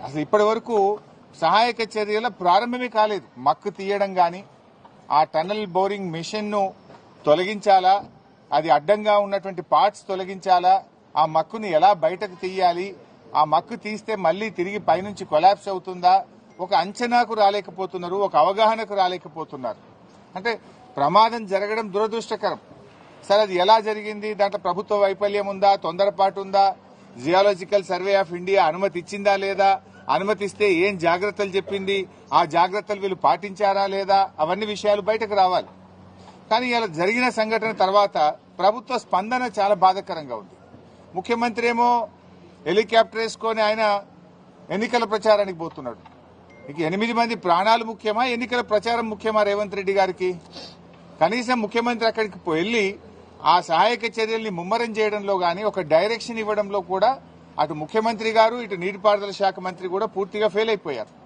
అసలు ఇప్పటి వరకు సహాయక చర్యల ప్రారంభమే కాలేదు. మక్కు తీయడం గాని, ఆ టన్నల్ బోరింగ్ మెషిన్ ను తొలగించాలా, అది అడ్డంగా ఉన్నటువంటి పార్ట్స్ తొలగించాలా, ఆ మక్కుని ఎలా బయటకు తీయాలి, ఆ మక్కు తీస్తే మళ్లీ తిరిగి పైనుంచి కొలాప్స్ అవుతుందా, ఒక అంచనాకు రాలేకపోతున్నారు, ఒక అవగాహనకు రాలేకపోతున్నారు. అంటే ప్రమాదం జరగడం దురదృష్టకరం. సరే, అది ఎలా జరిగింది, దాంట్లో ప్రభుత్వ వైఫల్యం ఉందా, తొందరపాటు ఉందా, జియాలజికల్ సర్వే ఆఫ్ ఇండియా అనుమతి ఇచ్చిందా లేదా, అనుమతిస్తే ఏం జాగ్రత్తలు చెప్పింది, ఆ జాగ్రత్తలు వీళ్ళు పాటించారా లేదా, అవన్నీ విషయాలు బయటకు రావాలి. కానీ ఇలా జరిగిన సంఘటన తర్వాత ప్రభుత్వ స్పందన చాలా బాధాకరంగా ఉంది. ముఖ్యమంత్రి ఏమో హెలికాప్టర్ వేసుకొని ఆయన ఎన్నికల ప్రచారానికి పోతున్నాడు. ఇక 8 మంది ప్రాణాలు ముఖ్యమా, ఎన్నికల ప్రచారం ముఖ్యమా రేవంత్ రెడ్డి గారికి? కనీసం ముఖ్యమంత్రి అక్కడికి వెళ్లి ఆ సహాయక చర్యల్ని ముమ్మరం చేయడంలో గాని, ఒక డైరెక్షన్ ఇవ్వడంలో కూడా అటు ముఖ్యమంత్రి గారు, ఇటు నీటిపారుదల శాఖ మంత్రి కూడా పూర్తిగా ఫెయిల్ అయిపోయారు.